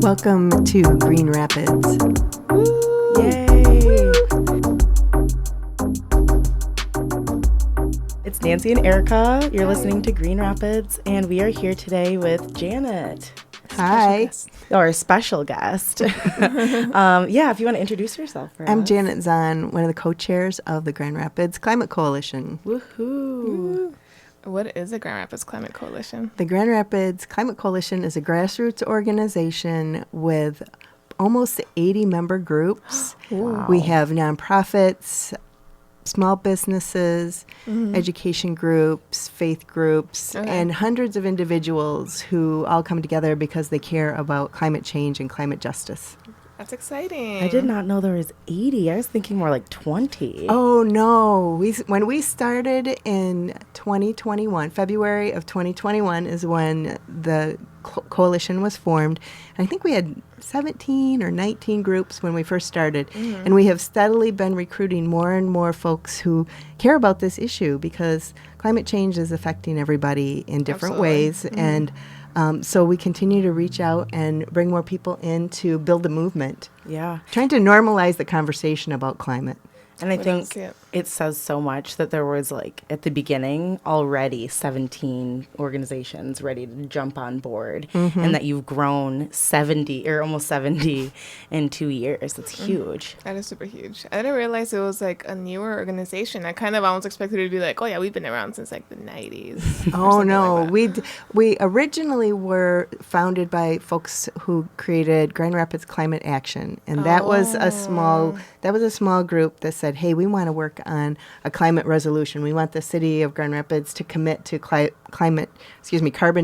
Welcome to Green Rapids. Woo! Yay! It's Nancy and Erica. You're listening to Green Rapids, and we are here today with Janet. Hi. Our special guest. If you want to introduce yourself for I'm us. Janet Zahn, one of the co-chairs of the Grand Rapids Climate Coalition. Woohoo! What is the Grand Rapids Climate Coalition? The Grand Rapids Climate Coalition is a grassroots organization with almost 80 member groups. Wow. We have nonprofits, small businesses, education groups, faith groups, and hundreds of individuals who all come together because they care about climate change and climate justice. That's exciting. I did not know there was 80. I was thinking more like 20. Oh, no. When we started in 2021, February of 2021 is when the coalition was formed. And I think we had 17 or 19 groups when we first started. And we have steadily been recruiting more and more folks who care about this issue because climate change is affecting everybody in different ways. And so we continue to reach out and bring more people in to build a movement. Yeah. Trying to normalize the conversation about climate. And I think it says so much that there was, like, at the beginning, already 17 organizations ready to jump on board, and that you've grown 70 or almost 70 in 2 years. That's huge. That is super huge. I didn't realize it was like a newer organization. I kind of almost expected it to be like, oh yeah, we've been around since like the 90s. Oh no, we originally were founded by folks who created Grand Rapids Climate Action, and that was a small group that said, hey, we want to work on a climate resolution. We want the city of Grand Rapids to commit to carbon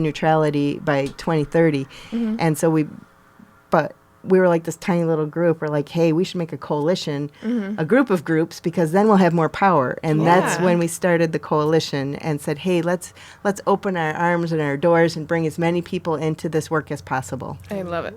neutrality by 2030. And so we were like this tiny little group. We're like, hey, we should make a coalition, a group of groups, because then we'll have more power. And that's when we started the coalition and said, hey, let's open our arms and our doors and bring as many people into this work as possible. I love it.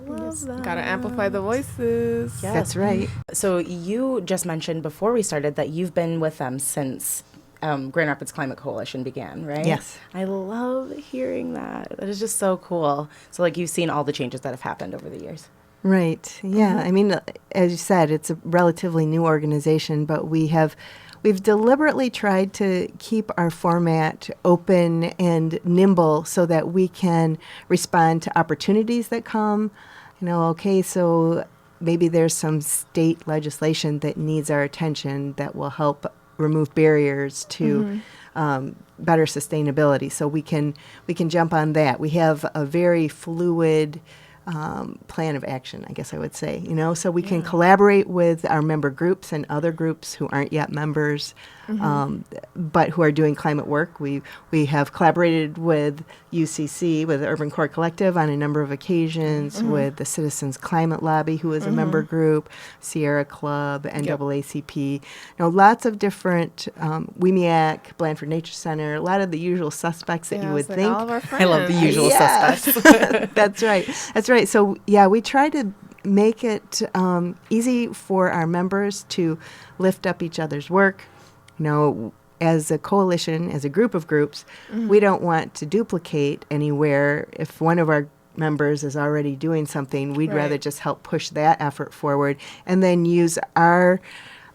Gotta amplify the voices. Yes. That's right. So you just mentioned before we started that you've been with them since Grand Rapids Climate Coalition began, right? Yes. I love hearing that. That is just so cool. So, like, you've seen all the changes that have happened over the years. Right. Yeah. I mean, as you said, it's a relatively new organization, but we've deliberately tried to keep our format open and nimble so that we can respond to opportunities that come. So maybe there's some state legislation that needs our attention that will help remove barriers to better sustainability. So we can jump on that. We have a very fluid plan of action, I guess I would say, so we can collaborate with our member groups and other groups who aren't yet members, but who are doing climate work. We have collaborated with UCC, with the Urban Core Collective on a number of occasions, with the Citizens Climate Lobby, who is a member group, Sierra Club, NAACP, lots of different, WEMIAC, Blandford Nature Center, a lot of the usual suspects that you would think. All of our friends. I love the usual suspects. That's right. That's right. So, yeah, we try to make it easy for our members to lift up each other's work. As a coalition, as a group of groups, we don't want to duplicate anywhere. If one of our members is already doing something, we'd rather just help push that effort forward and then use our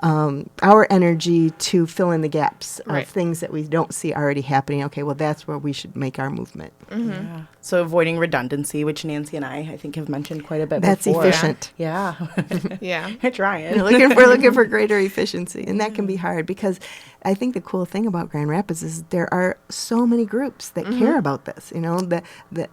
energy to fill in the gaps of things that we don't see already happening. Okay, well, that's where we should make our movement. Yeah. So avoiding redundancy, which Nancy and I think, have mentioned quite a bit That's before. efficient. Yeah. I'm trying. We're looking for greater efficiency, and that can be hard because I think the cool thing about Grand Rapids is there are so many groups that care about this. The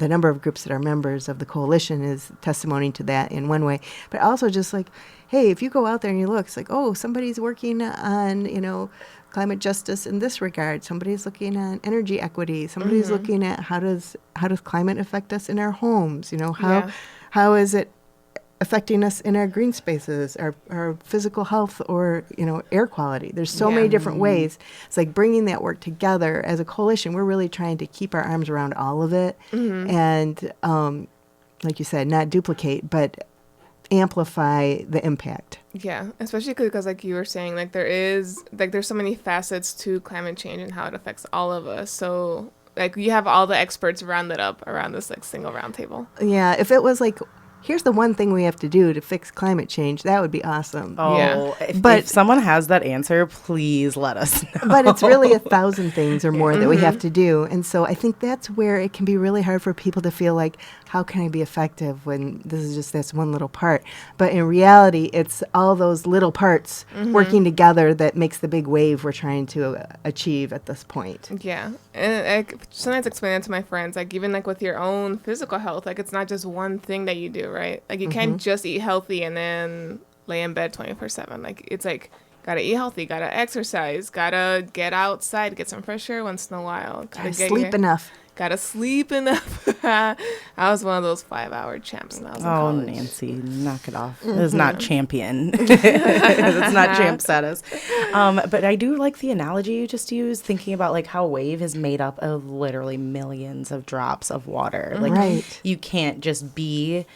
number of groups that are members of the coalition is testimony to that in one way, but also just like, hey, if you go out there and you look, it's like, oh, somebody's working on, climate justice in this regard. Somebody's looking at energy equity. Somebody's looking at how does climate affect us in our homes? How is it affecting us in our green spaces, our physical health, or air quality? There's so many different ways. It's like bringing that work together as a coalition. We're really trying to keep our arms around all of it, and like you said, not duplicate, but amplify the impact. Yeah, especially because like you were saying, like there's so many facets to climate change and how it affects all of us. So like you have all the experts rounded up around this like single round table. Yeah, if it was like, here's the one thing we have to do to fix climate change, that would be awesome. Oh, Yeah. if someone has that answer, please let us know. But it's really 1,000 things or more that we have to do. And so I think that's where it can be really hard for people to feel like, how can I be effective when this is just this one little part? But in reality, it's all those little parts working together that makes the big wave we're trying to achieve at this point. Yeah. And I sometimes explain it to my friends, like even like with your own physical health, like it's not just one thing that you do, right? Like you can't just eat healthy and then lay in bed 24/7. Like it's like, gotta eat healthy, gotta exercise, gotta get outside, get some fresh air once in a while. Gotta sleep enough. Gotta sleep enough. I was one of those 5-hour champs when I was in college. Nancy, knock it off. It's not champion. It's not champ status. But I do like the analogy you just used, thinking about like how a wave is made up of literally millions of drops of water. Like you can't just be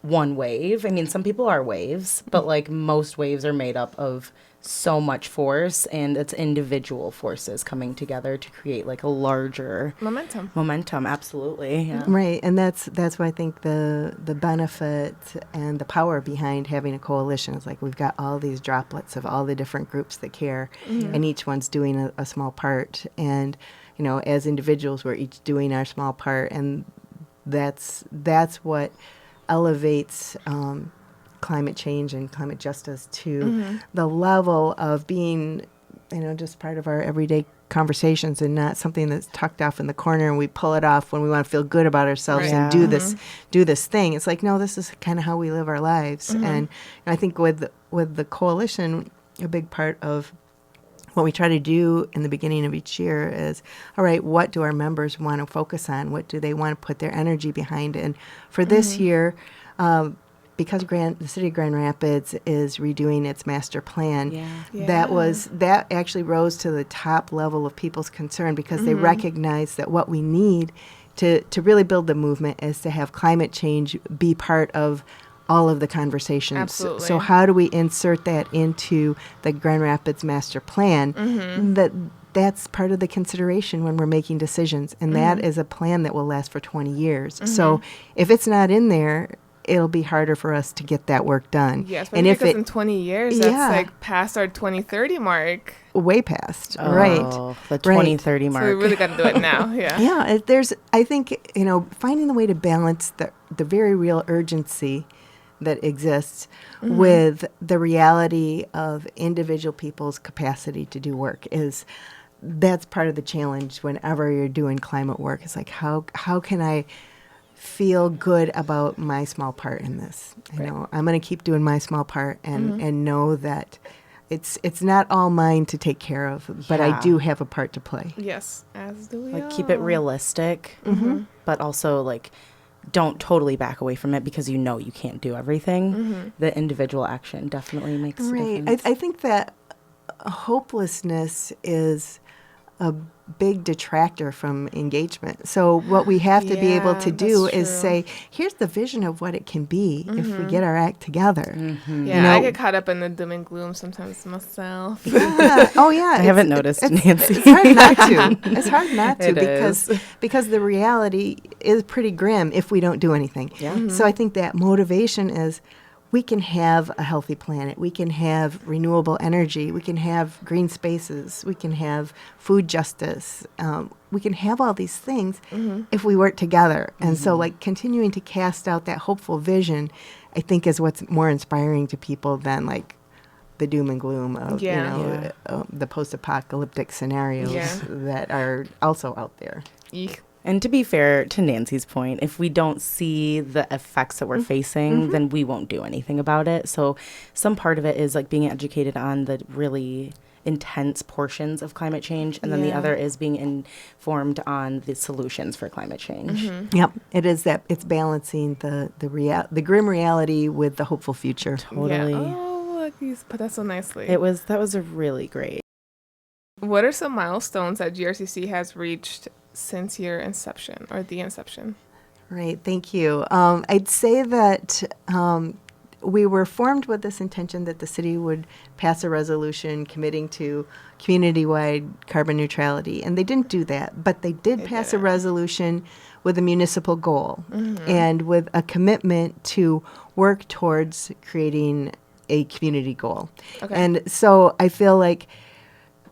one wave. I mean, some people are waves, but like most waves are made up of so much force, and it's individual forces coming together to create like a larger momentum. Absolutely. Yeah. Right. And that's why I think the benefit and the power behind having a coalition is like, we've got all these droplets of all the different groups that care, and each one's doing a small part. And, you know, as individuals, we're each doing our small part, and that's what elevates climate change and climate justice to the level of being, you know, just part of our everyday conversations, and not something that's tucked off in the corner and we pull it off when we want to feel good about ourselves and do this thing. It's like, no, this is kind of how we live our lives. And I think with the coalition, a big part of what we try to do in the beginning of each year is, all right, what do our members want to focus on? What do they want to put their energy behind? And for this year, because the city of Grand Rapids is redoing its master plan, that actually rose to the top level of people's concern, because they recognize that what we need to really build the movement is to have climate change be part of all of the conversations. Absolutely. So how do we insert that into the Grand Rapids master plan? That's part of the consideration when we're making decisions, and that is a plan that will last for 20 years. So if it's not in there, it'll be harder for us to get that work done. Yes, and because in 20 years, that's like past our 2030 mark. Way past, right. The 2030 mark. So we really got to do it now, Yeah, I think, you know, finding the way to balance the very real urgency that exists with the reality of individual people's capacity to do work that's part of the challenge whenever you're doing climate work. It's like, how can I feel good about my small part in this? You know, I'm going to keep doing my small part and know that it's not all mine to take care of, but I do have a part to play. Yes, as do we all. Keep it realistic, but also like don't totally back away from it because you know you can't do everything. The individual action definitely makes a difference. I think that hopelessness is a big detractor from engagement. So what we have to be able to do is say, here's the vision of what it can be if we get our act together. Yeah, you know, I get caught up in the doom and gloom sometimes myself. I haven't noticed, Nancy. It's hard not to. It's hard not to because the reality is pretty grim if we don't do anything. Yeah. So I think that motivation is, we can have a healthy planet. We can have renewable energy. We can have green spaces. We can have food justice. We can have all these things if we work together. And so, like, continuing to cast out that hopeful vision, I think, is what's more inspiring to people than, like, the doom and gloom of, the post-apocalyptic scenarios that are also out there. Eek. And to be fair to Nancy's point, if we don't see the effects that we're facing, then we won't do anything about it. So some part of it is like being educated on the really intense portions of climate change, and then the other is being informed on the solutions for climate change. Yep, it is that it's balancing the grim reality with the hopeful future. Totally. Yeah. Oh, look, he's put that so nicely. That was a really great. What are some milestones that GRCC has reached since your inception or the inception? Right, thank you. I'd say that we were formed with this intention that the city would pass a resolution committing to community-wide carbon neutrality, and they didn't do that, but they did pass a resolution with a municipal goal and with a commitment to work towards creating a community goal. Okay. And so I feel like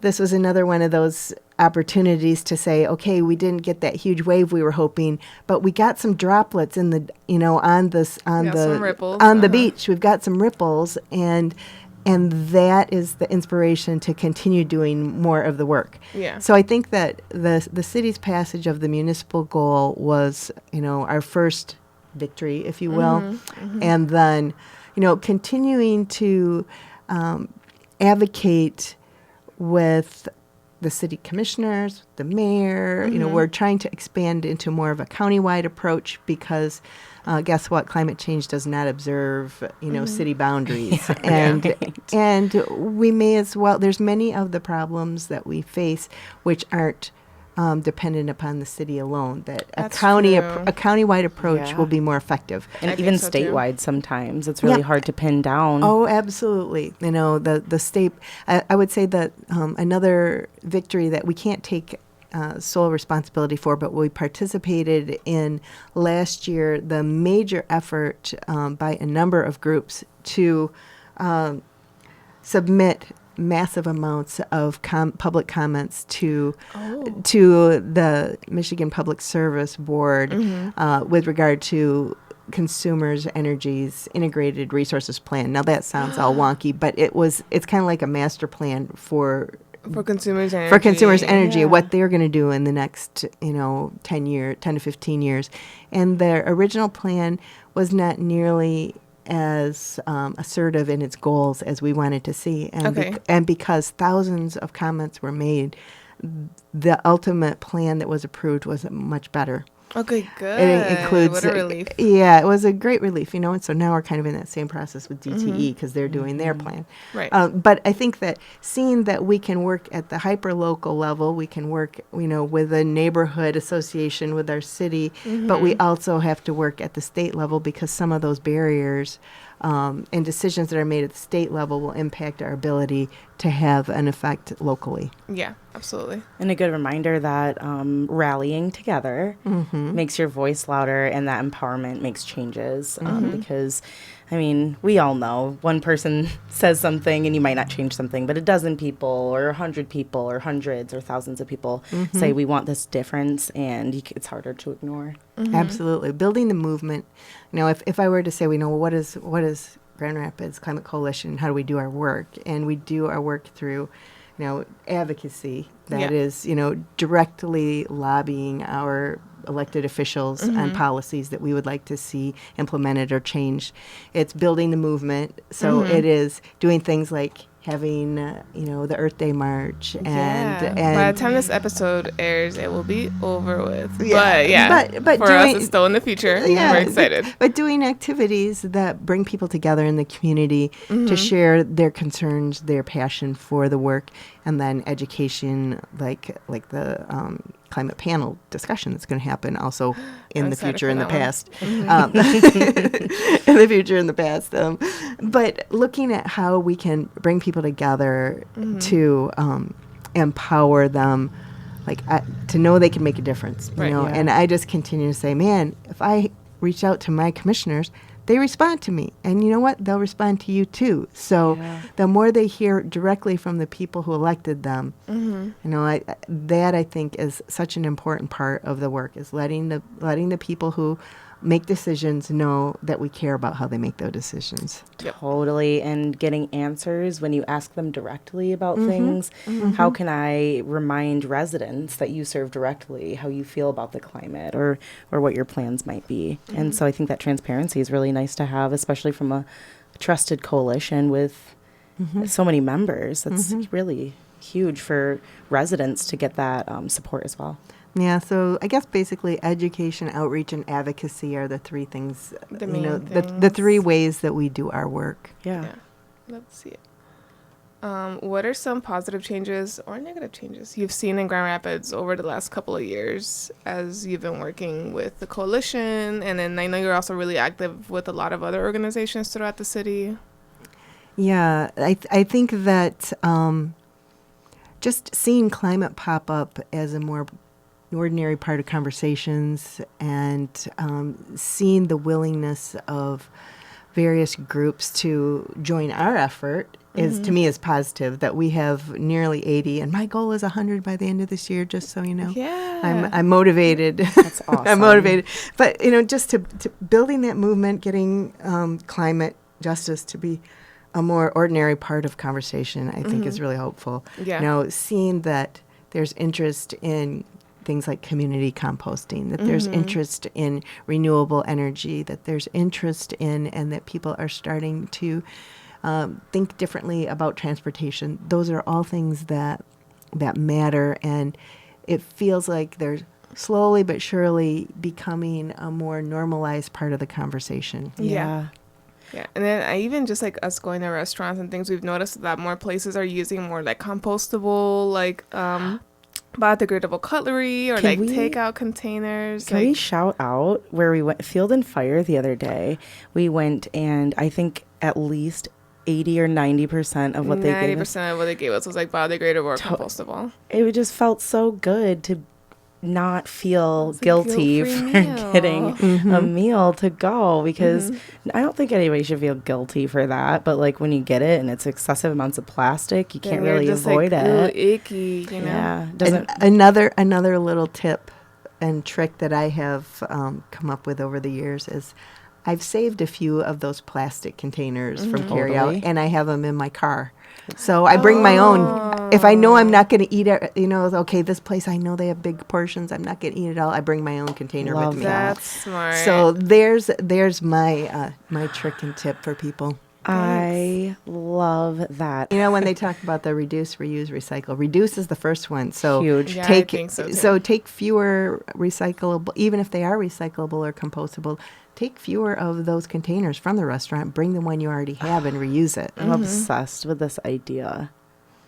this was another one of those opportunities to say, okay, we didn't get that huge wave we were hoping, but we got some droplets in the, on this, some ripples. on the beach. We've got some ripples, and that is the inspiration to continue doing more of the work. Yeah. So I think that the city's passage of the municipal goal was, our first victory, if you will, and then, continuing to advocate with the city commissioners, the mayor. We're trying to expand into more of a countywide approach because guess what? Climate change does not observe, city boundaries. And we may as well, there's many of the problems that we face which aren't dependent upon the city alone, that a countywide approach will be more effective. And even so statewide sometimes. It's really hard to pin down. Oh, absolutely. The state, I would say that another victory that we can't take sole responsibility for, but we participated in last year, the major effort by a number of groups to submit massive amounts of public comments to the Michigan Public Service Board with regard to Consumers Energy's Integrated Resources Plan. Now that sounds all wonky, but it's kind of like a master plan for consumers energy. For consumers energy, what they're going to do in the next 10 to 15 years. And their original plan was not nearly as assertive in its goals as we wanted to see. And, and because thousands of comments were made, the ultimate plan that was approved was much better. Okay, good. It includes, what a relief. Yeah, it was a great relief, and so now we're kind of in that same process with DTE because they're doing their plan. Right. But I think that seeing that we can work at the hyper-local level, we can work, with a neighborhood association with our city, but we also have to work at the state level because some of those barriers and decisions that are made at the state level will impact our ability to have an effect locally. Yeah, absolutely. And a good reminder that rallying together makes your voice louder, and that empowerment makes changes. Because, we all know one person says something and you might not change something, but a dozen people or 100 people or hundreds or thousands of people say we want this difference, and it's harder to ignore. Absolutely. Building the movement. If I were to say, what is Grand Rapids Climate Coalition, how do we do our work? And we do our work through, advocacy. That is, directly lobbying our elected officials on policies that we would like to see implemented or changed. It's building the movement. So it is doing things like having, the Earth Day March. And by the time this episode airs, it will be over with. Yeah. But for us, it's still in the future. Yeah, we're excited. But doing activities that bring people together in the community to share their concerns, their passion for the work, and then education, like the climate panel discussion that's going to happen also in the future, in the past. In the future, in the past. But looking at how we can bring people together to empower them, to know they can make a difference. And I just continue to say, man, if I reach out to my commissioners, they respond to me. And you know what? They'll respond to you too. So the more they hear directly from the people who elected them, I think is such an important part of the work, is letting the people who make decisions know that we care about how they make those decisions. Totally. And getting answers when you ask them directly about things. How can I remind residents that you serve directly how you feel about the climate or what your plans might be? And so I think that transparency is really nice to have, especially from a trusted coalition with so many members. That's really huge for residents to get that support as well. Yeah, so I guess basically education, outreach, and advocacy are the three things, the three ways that we do our work. Yeah. Let's see it. What are some positive changes or negative changes you've seen in Grand Rapids over the last couple of years as you've been working with the coalition? And then I know you're also really active with a lot of other organizations throughout the city. Yeah, I think that just seeing climate pop up as a more ordinary part of conversations and seeing the willingness of various groups to join our effort is, to me, is positive. That we have nearly 80, and my goal is 100 by the end of this year, just so you know. Yeah. I'm motivated. That's awesome. I'm motivated. But, just to building that movement, getting climate justice to be a more ordinary part of conversation, I think is really hopeful. Yeah. Seeing that there's interest in things like community composting, that there's interest in renewable energy, that there's interest in, and that people are starting to think differently about transportation. Those are all things that matter, and it feels like they're slowly but surely becoming a more normalized part of the conversation. Yeah. And then I even just like us going to restaurants and things, we've noticed that more places are using more like compostable, like biodegradable cutlery or like takeout containers. Can we shout out where we went? Field and Fire the other day. We went, and I think at least 80 or 90% of what they gave us. 90% of what they gave us was like biodegradable or compostable. It just felt so good to not feel guilty for getting a meal to go, because I don't think anybody should feel guilty for that. But like when you get it and it's excessive amounts of plastic, you can't really avoid like, it. Icky, you know. Yeah. And another little tip and trick that I have come up with over the years is I've saved a few of those plastic containers from carryout, and I have them in my car. So I bring my own. If I know I'm not going to eat it, okay, this place, I know they have big portions. I'm not going to eat it all. I bring my own container with me. That's smart. So there's my my trick and tip for people. I love that. When they talk about the reduce, reuse, recycle, reduce is the first one. So huge. Yeah, I think so too. Take fewer recyclable, even if they are recyclable or compostable. Take fewer of those containers from the restaurant. Bring the one you already have and reuse it. I'm obsessed with this idea.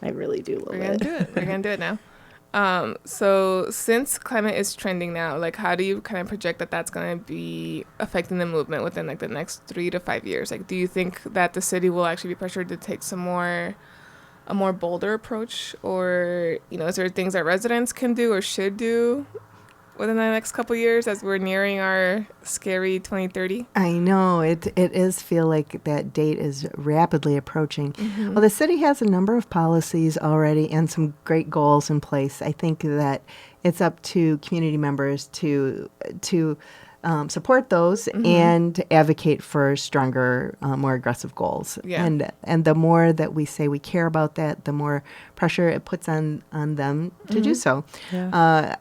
I really do love it. We're gonna do it now. So since climate is trending now, like how do you kind of project that that's going to be affecting the movement within like the next 3 to 5 years? Like, do you think that the city will actually be pressured to take a more bolder approach, or is there things that residents can do or should do within the next couple of years as we're nearing our scary 2030? I know it is feel like that date is rapidly approaching. Well, the city has a number of policies already and some great goals in place. I think that it's up to community members to support those and advocate for stronger, more aggressive goals. Yeah. And the more that we say we care about that, the more pressure it puts on them to do so. Yeah.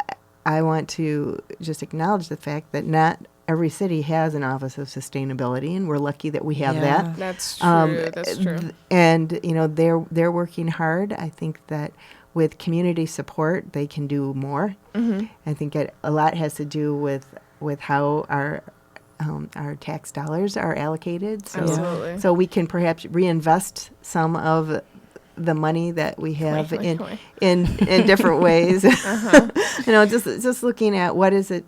I want to just acknowledge the fact that not every city has an Office of Sustainability, and we're lucky that we have that. That's true. That's true. And they're working hard. I think that with community support, they can do more. I think a lot has to do with how our tax dollars are allocated. Absolutely. So we can perhaps reinvest some of the money that we have in different ways. Just looking at what is it,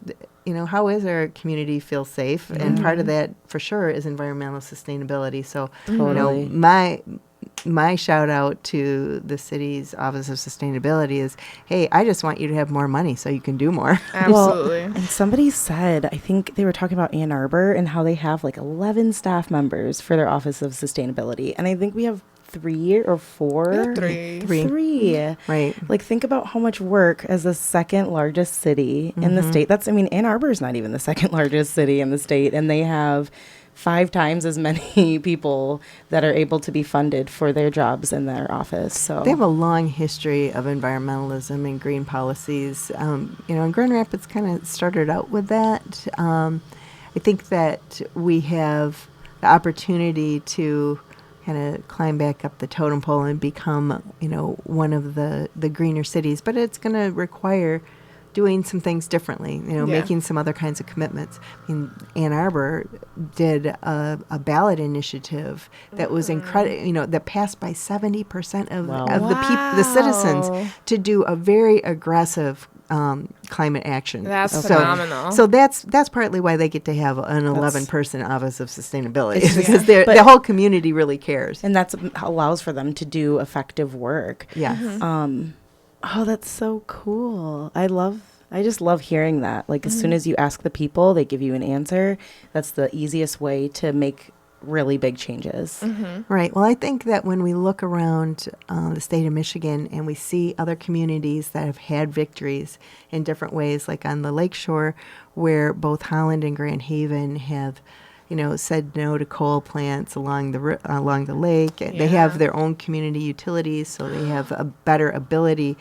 how is our community feel safe? And part of that for sure is environmental sustainability. So, Totally. my shout out to the city's Office of Sustainability is, hey, I just want you to have more money so you can do more. Absolutely. Well, and somebody said, I think they were talking about Ann Arbor and how they have like 11 staff members for their Office of Sustainability. And I think we have 3 or 4. Three. Right. Like, think about how much work as the second largest city in the state. Ann Arbor is not even the second largest city in the state, and they have 5 times as many people that are able to be funded for their jobs in their office. So they have a long history of environmentalism and green policies. And Grand Rapids kind of started out with that. I think that we have the opportunity to kind of climb back up the totem pole and become, one of the greener cities. But it's going to require doing some things differently, making some other kinds of commitments. Ann Arbor did a ballot initiative that was incredible, that passed by 70% of the citizens to do a very aggressive climate action. That's phenomenal. So that's partly why they get to have an 11-person Office of Sustainability, because the whole community really cares. And that allows for them to do effective work. Yes. Oh, that's so cool. I just love hearing that. Like, as soon as you ask the people, they give you an answer. That's the easiest way to make really big changes. Right. Well, I think that when we look around the state of Michigan and we see other communities that have had victories in different ways, like on the lakeshore, where both Holland and Grand Haven have said no to coal plants along the lake. Yeah. They have their own community utilities, so they have a better ability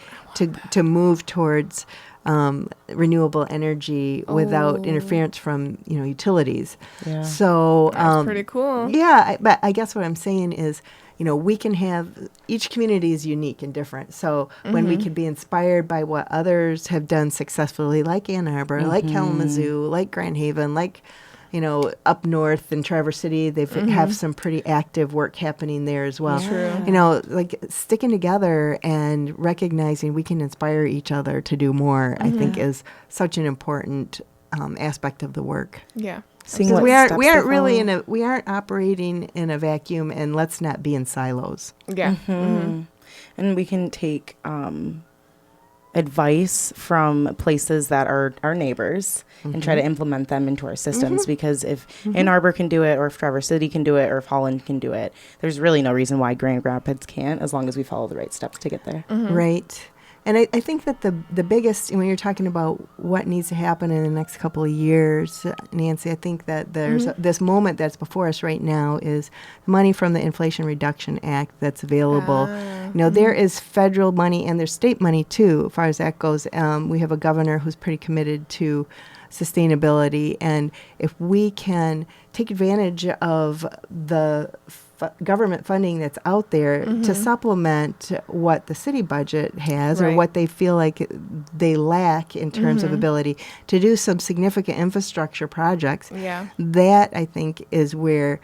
to move towards renewable energy without interference from utilities. Yeah. So that's pretty cool. Yeah, but I guess what I'm saying is, we can have, each community is unique and different. So when we can be inspired by what others have done successfully, like Ann Arbor, like Kalamazoo, like Grand Haven, like up north in Traverse City, they have some pretty active work happening there as well. True. Like sticking together and recognizing we can inspire each other to do more, I think is such an important aspect of the work. Yeah. Because we aren't operating in a vacuum, and let's not be in silos. Yeah. And we can take advice from places that are our neighbors and try to implement them into our systems, because if Ann Arbor can do it, or if Traverse City can do it, or if Holland can do it, there's really no reason why Grand Rapids can't, as long as we follow the right steps to get there. Right. And I think that the biggest, when you're talking about what needs to happen in the next couple of years, Nancy, I think that there's this moment that's before us right now is money from the Inflation Reduction Act that's available. There is federal money and there's state money too, as far as that goes. We have a governor who's pretty committed to sustainability, and if we can take advantage of the government funding that's out there to supplement what the city budget has or what they feel like they lack in terms of ability to do some significant infrastructure projects, that I think is where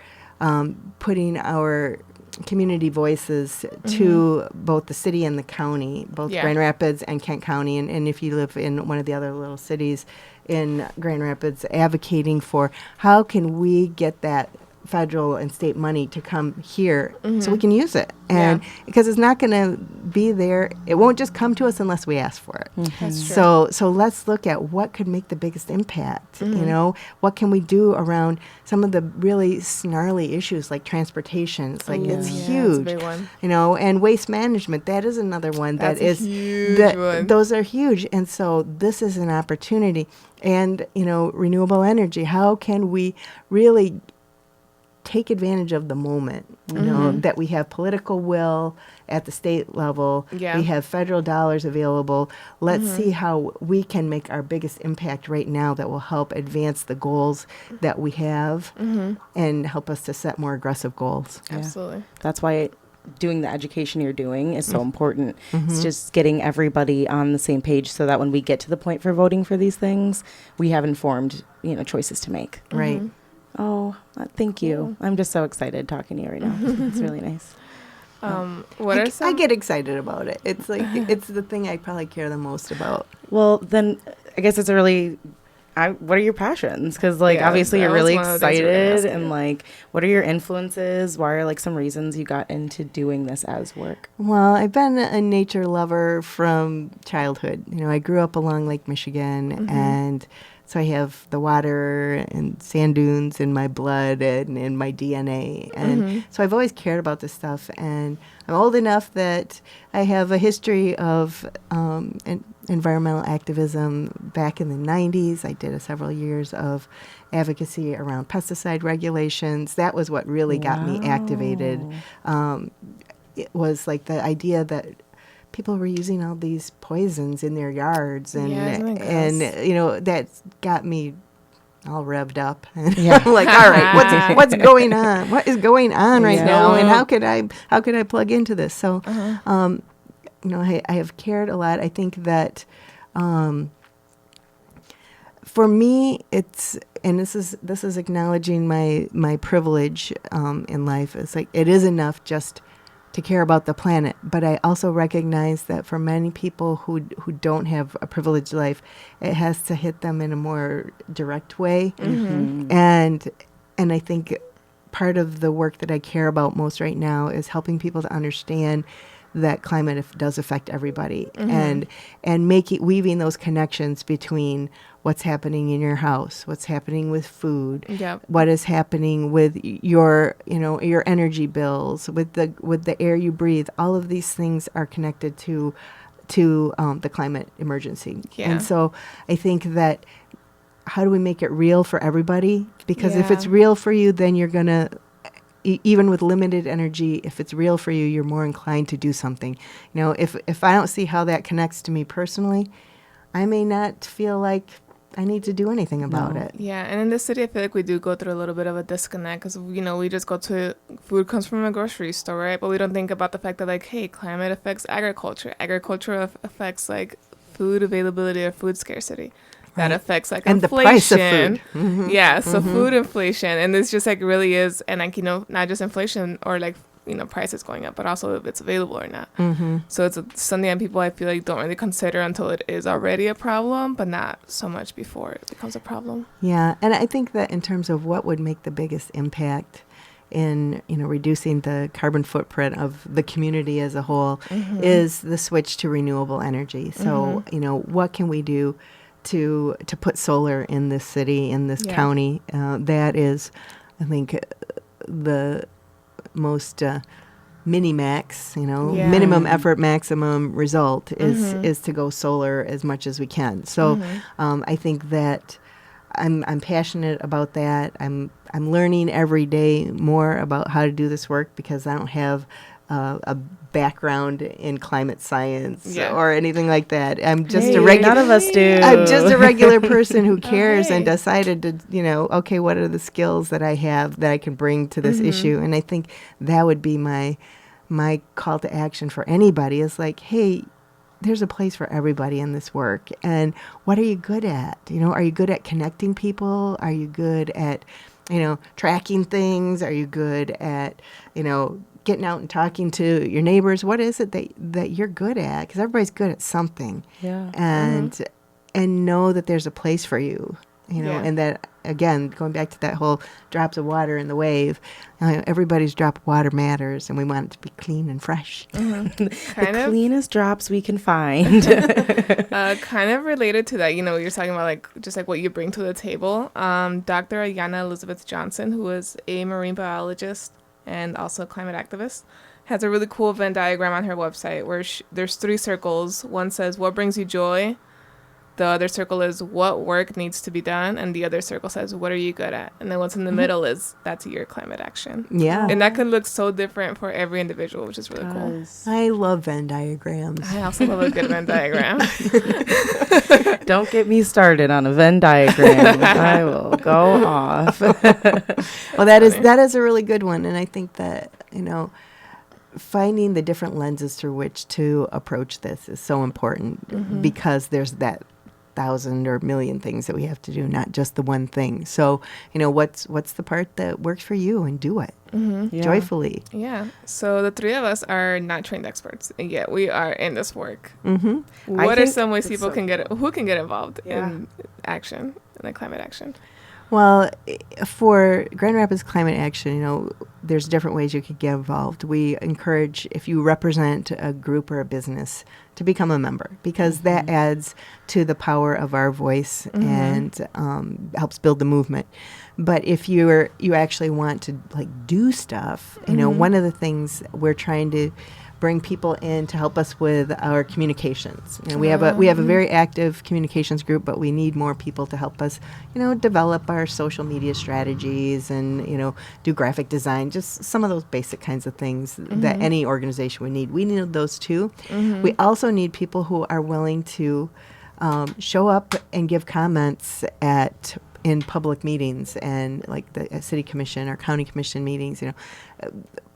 putting our community voices to both the city and the county, both Grand Rapids and Kent County, and if you live in one of the other little cities in Grand Rapids, advocating for how can we get that federal and state money to come here so we can use it. And because it's not going to be there, it won't just come to us unless we ask for it. That's true. So let's look at what could make the biggest impact. What can we do around some of the really snarly issues like transportation? It's like it's huge. That's a big one. And waste management, that is another one that's that is huge one. Those are huge. And so this is an opportunity. And renewable energy, how can we really take advantage of the moment, that we have political will at the state level. We have federal dollars available. Let's see how we can make our biggest impact right now that will help advance the goals that we have and help us to set more aggressive goals. Absolutely. That's why doing the education you're doing is so important. It's just getting everybody on the same page so that when we get to the point for voting for these things, we have informed, choices to make. Right. Oh, thank you. I'm just so excited talking to you right now. It's really nice. What are some? I get excited about it. It's like it's the thing I probably care the most about. Well, then I guess it's a really. What are your passions? Because obviously you're really excited, and what are your influences? Why are some reasons you got into doing this as work? Well, I've been a nature lover from childhood. I grew up along Lake Michigan, and so I have the water and sand dunes in my blood and in my DNA. And so I've always cared about this stuff. And I'm old enough that I have a history of environmental activism back in the 90s. I did several years of advocacy around pesticide regulations. That was what really got me activated. It was like the idea that people were using all these poisons in their yards, and that got me all revved up. And I'm like, all right, what's going on? What is going on right now? And how could I plug into this? So, I have cared a lot. I think that for me, and this is acknowledging my privilege in life. It's like it is enough just to care about the planet, but I also recognize that for many people who don't have a privileged life, it has to hit them in a more direct way. And I think part of the work that I care about most right now is helping people to understand that climate does affect everybody, and weaving those connections between what's happening in your house, what's happening with food, what is happening with your energy bills, with the air you breathe. All of these things are connected to the climate emergency. And so I think that how do we make it real for everybody? Because if it's real for you, then you're gonna, even with limited energy, if it's real for you, you're more inclined to do something. If I don't see how that connects to me personally, I may not feel like I need to do anything about it. Yeah, and in this city, I feel like we do go through a little bit of a disconnect because, we just go to, food comes from a grocery store, right? But we don't think about the fact that, like, hey, climate affects agriculture. Agriculture affects, like, food availability or food scarcity. That affects, like, and inflation. the price of food. Yeah, so food inflation. And this just, like, really is, and, like, not just inflation or, like, prices going up, but also if it's available or not. So it's something that people, I feel like, don't really consider until it is already a problem, but not so much before it becomes a problem. Yeah, and I think that in terms of what would make the biggest impact in reducing the carbon footprint of the community as a whole is the switch to renewable energy. So what can we do to put solar in this city, in this county? That is, I think, the most mini-max, minimum effort, maximum result is to go solar as much as we can. So I think that I'm passionate about that. I'm learning every day more about how to do this work because I don't have a background in climate science or anything like that. I'm just a regular. None of us do. I'm just a regular person who cares and decided to, okay, what are the skills that I have that I can bring to this issue? And I think that would be my call to action for anybody is like, hey, there's a place for everybody in this work. And what are you good at? Are you good at connecting people? Are you good at, tracking things? Are you good at, getting out and talking to your neighbors? What is it that you're good at? Because everybody's good at something. Yeah. And know that there's a place for you, and that, again, going back to that whole drops of water in the wave, everybody's drop of water matters, and we want it to be clean and fresh. The cleanest drops we can find. Kind of related to that, you're talking about, like, just like what you bring to the table. Dr. Ayanna Elizabeth Johnson, who is a marine biologist and also a climate activist, has a really cool Venn diagram on her website where there's 3 circles. One says, what brings you joy? The other circle is what work needs to be done. And the other circle says, what are you good at? And then what's in the middle is, that's your climate action. Yeah. And that could look so different for every individual, which is really cool. I love Venn diagrams. I also love a good Venn diagram. Don't get me started on a Venn diagram. I will go off. Well, that is a really good one. And I think that, finding the different lenses through which to approach this is so important because there's that 1,000 or million things that we have to do, not just the one thing. So, what's the part that works for you, and do it joyfully. Yeah. So the 3 of us are not trained experts, and yet we are in this work. What are some ways people can get involved in action, in the climate action? Well, for Grand Rapids Climate Action, there's different ways you could get involved. We encourage, if you represent a group or a business, to become a member, because that adds to the power of our voice and helps build the movement. But if you actually want to, like, do stuff, one of the things we're trying to bring people in to help us with our communications. We have a very active communications group, but we need more people to help us, develop our social media strategies and, do graphic design, just some of those basic kinds of things that any organization would need. We need those too. We also need people who are willing to show up and give comments in public meetings and, like, the city commission or county commission meetings.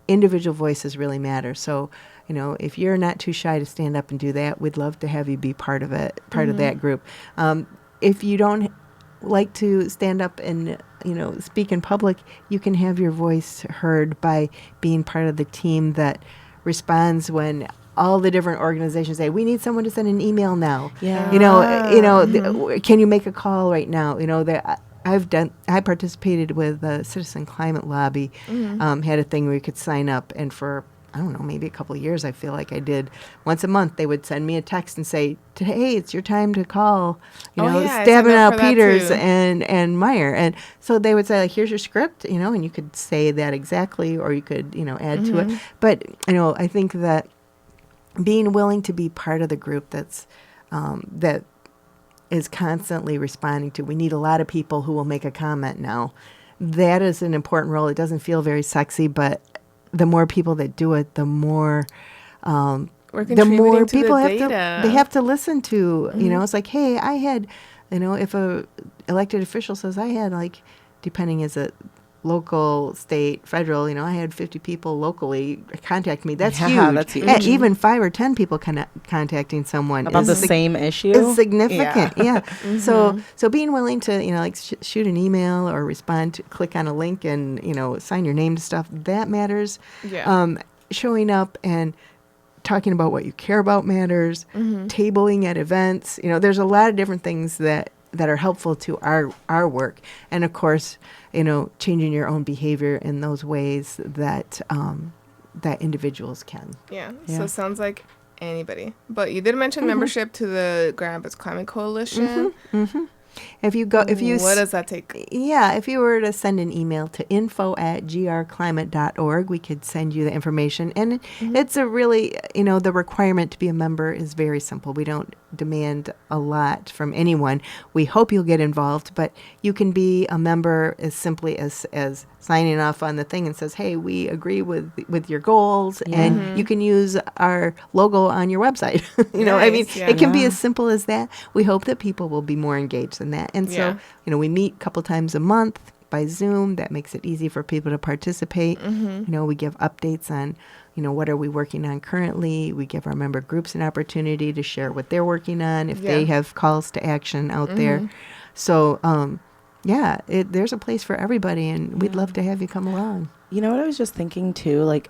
Individual voices really matter. So, if you're not too shy to stand up and do that, we'd love to have you be part of it, part of that group. If you don't like to stand up and, speak in public, you can have your voice heard by being part of the team that responds when all the different organizations say, we need someone to send an email now. Yeah. Can you make a call right now? I participated with the Citizen Climate Lobby, had a thing where you could sign up, and for, I don't know, maybe a couple of years, I feel like I did. Once a month, they would send me a text and say, hey, it's your time to call, I Stabbing signed up Out for that Peters too. and Meyer. And so they would say, like, here's your script, and you could say that exactly, or you could, add to it. But, I think that being willing to be part of the group that is constantly responding to, we need a lot of people who will make a comment now. That is an important role. It doesn't feel very sexy, but the more people that do it, the more the more people have to listen to. It's like, hey, I had, if a elected official says I had, like, depending is it local, state, federal, I had 50 people locally contact me. That's huge. That's huge. Even 5 or 10 people contacting someone about the same issue is significant. Yeah. So being willing to, shoot an email or respond, click on a link and, sign your name to stuff, that matters. Yeah. Showing up and talking about what you care about matters. Tabling at events. There's a lot of different things that are helpful to our work. And of course, changing your own behavior in those ways that that individuals can. Yeah. So it sounds like anybody. But you did mention membership to the Grand Rapids Climate Coalition. What does that take? Yeah, if you were to send an email to info@grclimate.org, we could send you the information. And it's a really, the requirement to be a member is very simple. We don't demand a lot from anyone. We hope you'll get involved, but you can be a member as simply as signing off on the thing and says, hey, we agree with your goals, and you can use our logo on your website. It can be as simple as that. We hope that people will be more engaged in that. And so, we meet a couple times a month by Zoom. That makes it easy for people to participate. We give updates on, what are we working on currently. We give our member groups an opportunity to share what they're working on if they have calls to action out there. So, there's a place for everybody, and we'd love to have you come along. You know what I was just thinking too, like,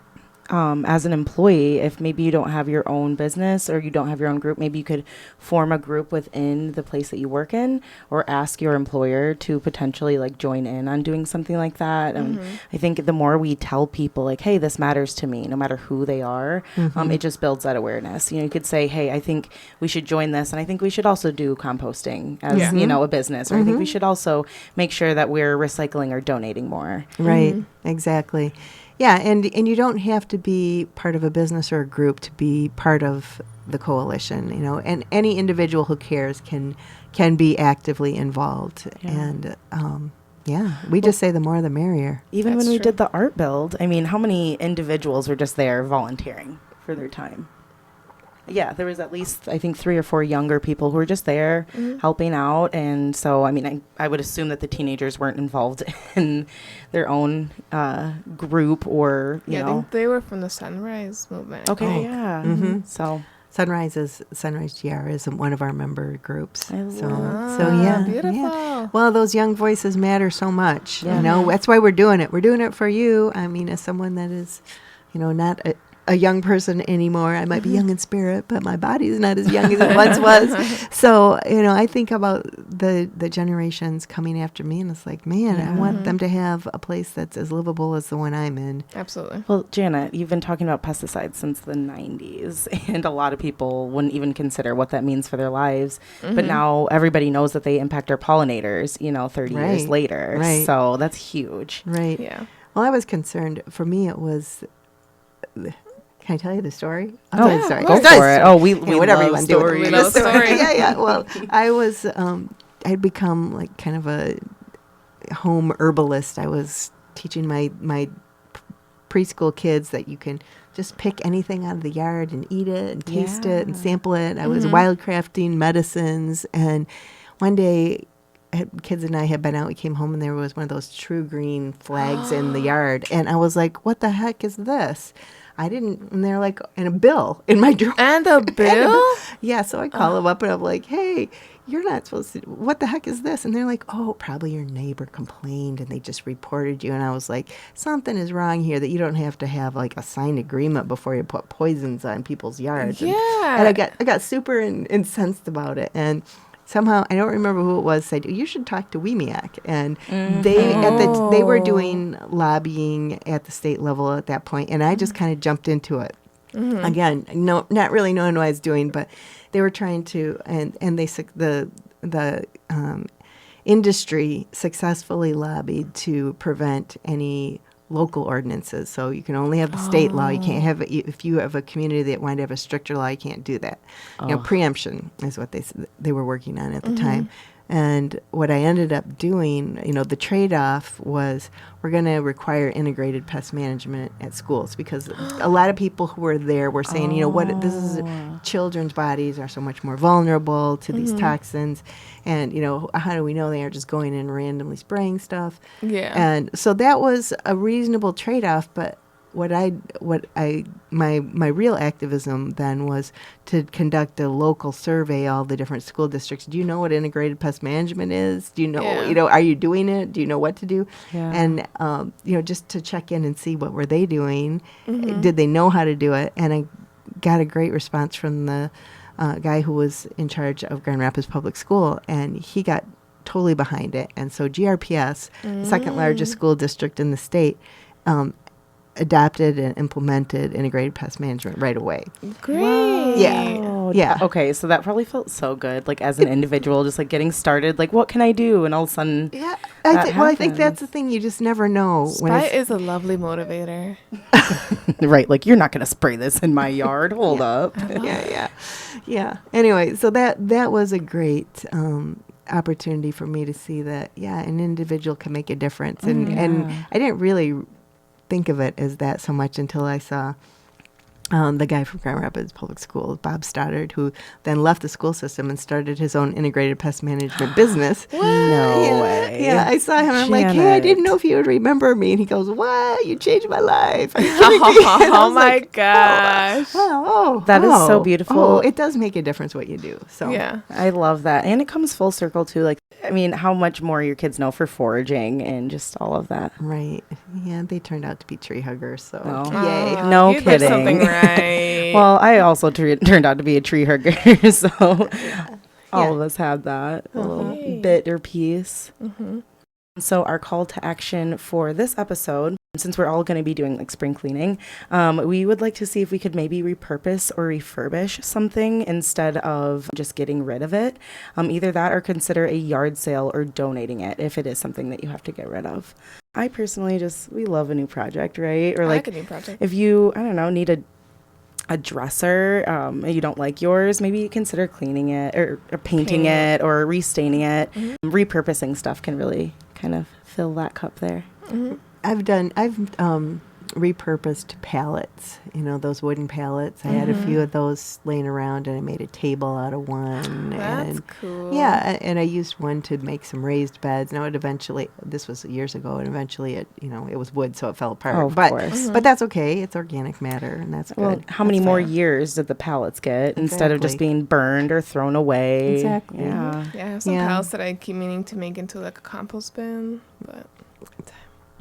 as an employee, if maybe you don't have your own business or you don't have your own group, maybe you could form a group within the place that you work in, or ask your employer to potentially like join in on doing something like that. And I think the more we tell people like, hey, this matters to me, no matter who they are, it just builds that awareness. You think say, hey, I think we should join this, and I think we should also do composting as, a business, or I think we should also make sure that we're recycling or donating more. Right. Exactly. Yeah, and you don't have to be part of a business or a group to be part of the coalition, and any individual who cares can be actively involved. And we just say the more the merrier. Even when we did the art build, I mean, how many individuals were just there volunteering for their time? Yeah, there was at least, I think, 3 or 4 younger people who were just there helping out. And so, I mean, I would assume that the teenagers weren't involved in their own group or, you know. I think they were from the Sunrise movement. Okay, So Sunrise GR is one of our member groups. Beautiful. Yeah. Well, those young voices matter so much. That's why we're doing it. We're doing it for you. I mean, as someone that is, not a young person anymore. I might be young in spirit, but my body is not as young as it once was. So, I think about the generations coming after me, and it's like, man, I want them to have a place that's as livable as the one I'm in. Absolutely. Well, Janet, you've been talking about pesticides since the 90s, and a lot of people wouldn't even consider what that means for their lives. But now everybody knows that they impact our pollinators, 30 years later. Right. So that's huge. Right. Yeah. Well, I was concerned. For me, it was... Can I tell you the story? Go for it. Oh, we whatever love you want stories. We love stories. Yeah. Well, I was, I'd become like kind of a home herbalist. I was teaching my preschool kids that you can just pick anything out of the yard and eat it and taste it and sample it. I was wildcrafting medicines, and one day, kids and I had been out. We came home and there was one of those true green flags in the yard, and I was like, "What the heck is this?" I didn't, and they're like, and a bill in my drawer. And a bill? Yeah, so I call them up and I'm like, hey, you're not supposed to, what the heck is this? And they're like, oh, probably your neighbor complained and they just reported you. And I was like, something is wrong here that you don't have to have like a signed agreement before you put poisons on people's yards. Yeah. And I got super incensed about it. And somehow, I don't remember who it was, said, you should talk to WEMIAC. And they were doing lobbying at the state level at that point, and I just kind of jumped into it. Again, no, not really knowing what I was doing, but they were trying to, and the industry successfully lobbied to prevent any local ordinances. So you can only have the state law. You can't have, if you have a community that wanted to have a stricter law, you can't do that. You know, preemption is what they were working on at the time. And what I ended up doing, you know, the trade-off was we're going to require integrated pest management at schools, because a lot of people who were there were saying, you know, what this is, children's bodies are so much more vulnerable to these toxins, and you know, how do we know they aren't just going in and randomly spraying stuff? Yeah. And so that was a reasonable trade-off, but my real activism then was to conduct a local survey, all the different school districts. Do you know what integrated pest management is? Do you know, you know, are you doing it? Do you know what to do? Yeah. And, you know, just to check in and see what were they doing. Did they know how to do it? And I got a great response from the guy who was in charge of Grand Rapids Public School, and he got totally behind it. And so GRPS, the second largest school district in the state, adopted and implemented integrated pest management right away. Great. Wow. Yeah. Yeah. Okay, so that probably felt so good, like as an individual, just like getting started, like what can I do? And all of a sudden, Yeah. I think that's the thing. You just never know. Spite is a lovely motivator. right, like you're not going to spray this in my yard. Hold up. Yeah. Anyway, so that was a great opportunity for me to see that, an individual can make a difference. And I didn't really think of it as that so much until I saw the guy from Grand Rapids Public Schools, Bob Stoddard, who then left the school system and started his own integrated pest management business. No way. Yeah, I saw him. I'm like, hey, I didn't know if you would remember me. And he goes, what? You changed my life. Are you kidding me? Oh my gosh. That is so beautiful. Oh, it does make a difference what you do. So Yeah. I love that. And it comes full circle too. Like, I mean, how much more your kids know for foraging and just all of that. Right. Yeah, they turned out to be tree huggers. So Yay. Oh, No you did kidding. something right. Well, I also turned out to be a tree hugger. So all of us had that a little bit or piece. So our call to action for this episode, since we're all going to be doing like spring cleaning, we would like to see if we could maybe repurpose or refurbish something instead of just getting rid of it. Either that or consider a yard sale or donating it if it is something that you have to get rid of. I personally we love a new project, right? Or like a new project. if you, I don't know, need a dresser, and you don't like yours, maybe you consider cleaning it or painting it or restaining it. Repurposing stuff can really kind of fill that cup there. I've repurposed pallets, you know, those wooden pallets. I had a few of those laying around, and I made a table out of one. That's cool. Yeah, and I used one to make some raised beds. Now this was years ago, and eventually it was wood, so it fell apart. Oh, of course. But that's okay. It's organic matter, and that's Well, good. how many That's more fine. years did the pallets get instead of just Exactly. being burned or thrown away? Exactly. Yeah. Yeah, I have some Yeah. pallets that I keep meaning to make into like a compost bin, but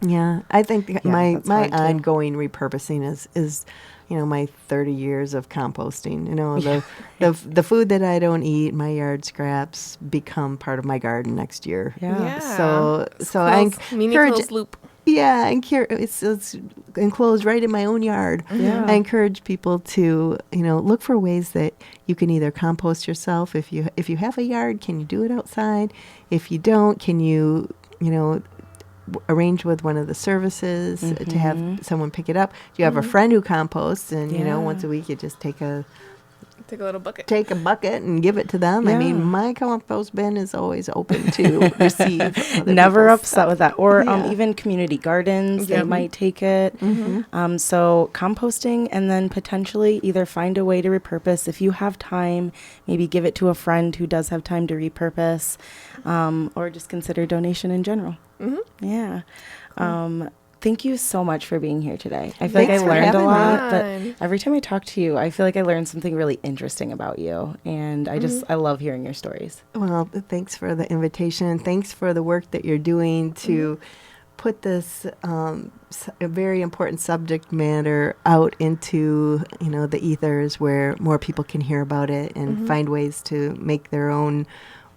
Yeah, I think my that's hard, too. ongoing repurposing is my 30 years of composting. The food that I don't eat, my yard scraps, become part of my garden next year. Yeah. So I mini encourage. closed loop. Yeah, it's enclosed right in my own yard. Yeah. I encourage people to look for ways that you can either compost yourself. If you have a yard, can you do it outside? If you don't, can you arrange with one of the services to have someone pick it up? Do you have a friend who composts, and once a week you just take a bucket and give it to them? Yeah. I mean, my compost bin is always open to receive other Never people's upset stuff. with that. Or Yeah. even community gardens, they might take it. So composting, and then potentially either find a way to repurpose. If you have time, maybe give it to a friend who does have time to repurpose, or just consider donation in general. Yeah. thank you so much for being here today. I feel like Thanks I for learned a having me. lot, Fun. but every time I talk to you, I feel like I learned something really interesting about you. And I love hearing your stories. Well, thanks for the invitation. Thanks for the work that you're doing to put this a very important subject matter out into, the ethers where more people can hear about it and find ways to make their own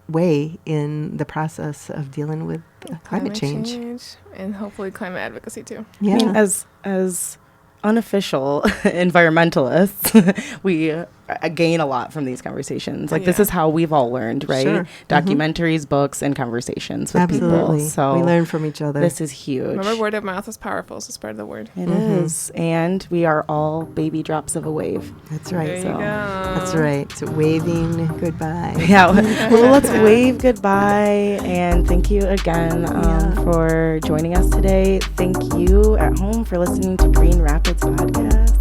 way in the process of dealing with climate change. And hopefully climate advocacy too. Yeah. I mean, as unofficial environmentalists, we gain a lot from these conversations. Like, this is how we've all learned, right? Sure. Documentaries, books, and conversations with Absolutely. people. So we learn from each other. this is huge. Remember, word of mouth is powerful, so spread the word. It is. And we are all baby drops of a wave. That's right. There you So- go. That's right. So waving goodbye. Yeah. Well, let's wave goodbye. And thank you again for joining us today. Thank you at home for listening to Green Rapids Podcast.